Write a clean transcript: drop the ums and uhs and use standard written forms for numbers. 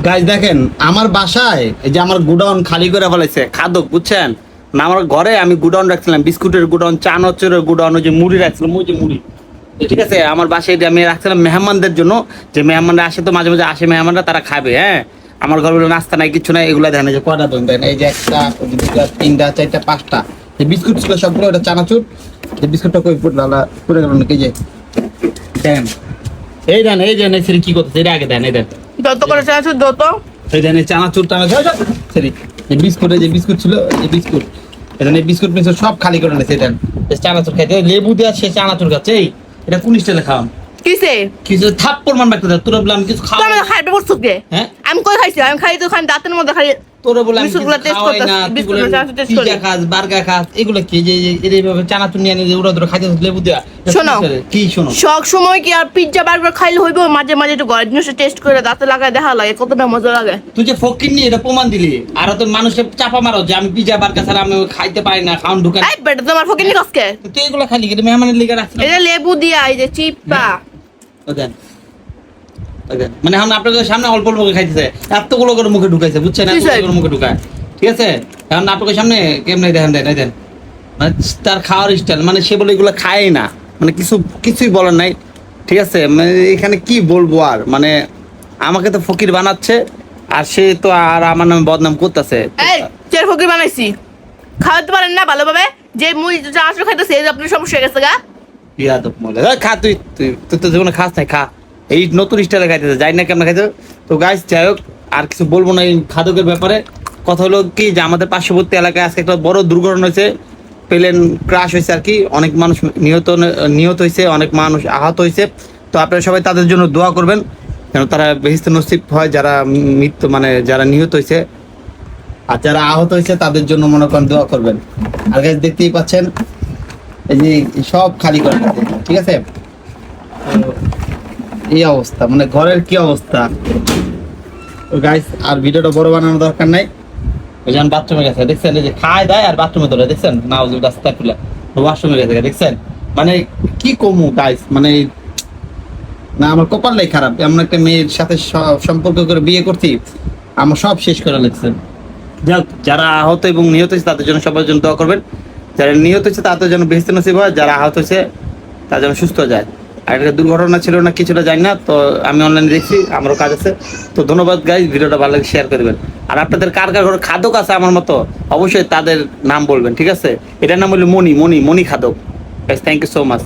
Guys দেখেন আমার বাসায় এই যে আমার গুডাউন খালি করে ফেলাইছে খাদক, বুঝছেন না? আমার ঘরে আমি গুডাউন রাখছিলাম, বিস্কুটের গুডাউন, চানাচুরের গুডাউন, ওই যে মুড়ি রাখছিলাম, ওই যে মুড়ি, ঠিক আছে? আমার বাসায় এটা আমি রাখছিলাম মেহমানদের জন্য, যে মেহমানরা আসে তো মাঝে মাঝে আসে মেহমানরা, তারা খাবে। হ্যাঁ, আমার ঘরে নাস্তা নাই, কিছু নাই, এগুলো দেখেন, এই যে কয়টা দোন দেন, এই যে একটা, ওই যে দুটা, তিনটা, চারটা, পাঁচটা, যে বিস্কুট ছিল সবগুলো, ওটা চানাচুর, যে বিস্কুটটা কই পড়ে গেল নাকি, যে দেন, এই দেন, এই দেন, এই সেরি কি করতেছে, এটা আগে দেন, এই দেন, যত করে চানাচুর যত এই দেন, এই চানাচুর টানাচুর সেরি, এই বিস্কুট, এই যে বিস্কুট ছিল, এই বিস্কুট, এই বিস্কুট মিস্কুট সব খালি করে নিয়েছে। দেন চানাচুর খাইতে, লেবু দেওয়া সে চানাচুর খাচ্ছে। এই এটা কোন স্টাইলে খাওয়ান? কিসে কিছু থাপ্পড় মান বাকি তোরা বলে আমি কিছু খাওয়া, তুমি খাইবে বসছো কে? হ্যাঁ আমি কই খাইছি? আমি খাই তো খাই দাঁতের মধ্যে খাই। তোরা বলে আমি বিস্কুটগুলো টেস্ট খাওয়াই করতে না, তুই বলে বিস্কুটগুলো চানাচুর টেস্ট করে পিজা খাস, বার্গার খাস, এগুলো কি যে এইভাবে চানাচুর নিয়ে নিয়ে ওরা ধরে খাইতে লেবু দেওয়া? শোনো, কি শোনো, সব সময় কি আর পিজ্জা বার্গার খাইলে হইব? মাঝে মাঝে একটু ঘরের জিনিস টেস্ট করে দাঁতে লাগায় দেখা লাগে কতটা মজা লাগে। তুই যে ফকির নিয়ে এটা প্রমাণ দিলি, আর তো মানুষের চাপা মারো যে আমি পিজা বার্গার ছাড়া আমি খাইতে পারি না, খাওয়ান ঢুকান। এই বেটা তোমার ফকিনি কসকে? তুই এগুলো খালি কিন্তু মেহমানের লিগে রাখছিস। এটা লেবু দিয়া, এই যে চিপা দেন, মানে এখন আপনাদের সামনে অল্প অল্প করে খাইতেছে, এতগুলো করে মুখে ঢুকাইছে, বুঝছেন? এতগুলো করে মুখে ঢুকায়, ঠিক আছে? এখন আপনাদের সামনে কেমনে দেখেন, দেন দেন, মানে তার খাওয়ার স্টাইল, মানে সে বলে এগুলো খায় না, মানে কিছুই বলার নাই, ঠিক আছে? মানে এখানে কি বলবো আর, মানে আমাকে তো ফকির বানাচ্ছে, আর সে তো আর আমার নামে বদনাম করতেছে। এই চের ফকির বানাইছি, খাওয়াতে পারেন না ভালোভাবে? যে মুই চানাচুর খাইতেছে এই যে আপনার সমস্যা হয়ে গেছে গা। ইয়াদব মলে খা, তুই তুই তুই তো জীবনে খাস নাই, খা, এই নতুন স্টাইলে খাইতেছে, যাই না কেমন খাইতে। তো গাইস যাই হোক, আর কিছু বলবো না এই খাদকের ব্যাপারে। কথা হলো কি যে আমাদের পার্শ্ববর্তী এলাকায় আজকে একটা বড় দুর্ঘটনা হয়েছে, প্লেন ক্রাশ হয়েছে আর কি, অনেক মানুষ নিহত হয়েছে, অনেক মানুষ আহত হয়েছে। তো আপনারা সবাই তাদের জন্য দোয়া করবেন, যেন তারা বেহেশতে নসিব হয়, যারা মৃত্যু মানে যারা নিহত হয়েছে, আর যারা আহত হয়েছে তাদের জন্য মনে করেন দোয়া করবেন। আর গাইস দেখতেই পাচ্ছেন এই যে সব খালি করে দিয়েছে, ঠিক আছে? তো এই অবস্থা, মানে ঘরের কি অবস্থা। গাইস আর ভিডিওটা বড় বানানোর দরকার নাই, ওই যেন বাথরুমে গেছে, দেখছেন? এই যে খায় দায় আর বাথরুমে ধরে, দেখছেন? না ওই রাস্তা খুলে ওয়াশরুমে গেছে, দেখছেন? মানে কি কমু গাইস, মানে না আমার কপালটাই খারাপ, এমন একটা মেয়ের সাথে সম্পর্ক করে বিয়ে করছি, আমার সব শেষ করে লাগছে। যাক, যারা আহত এবং নিহত হয়েছে তাদের জন্য সবার জন্য দোয়া করবেন, যারা নিহত হয়েছে তাদের জন্য বেহেশতে নসিব হয়, যারা আহত হয়েছে তার জন্য সুস্থ যায়। আর একটা দুর্ঘটনা ছিল না কিছুটা জানি না, তো আমি অনলাইনে দেখছি, আমারও কাজ আছে। তো ধন্যবাদ গাইজ, ভিডিওটা ভালো লাগে শেয়ার করবেন। আর আপনাদের কার কার ঘরে খাদক আছে আমার মতো, অবশ্যই তাদের নাম বলবেন, ঠিক আছে? এটার নাম হলো মনি খাদক। Guys thank you so much.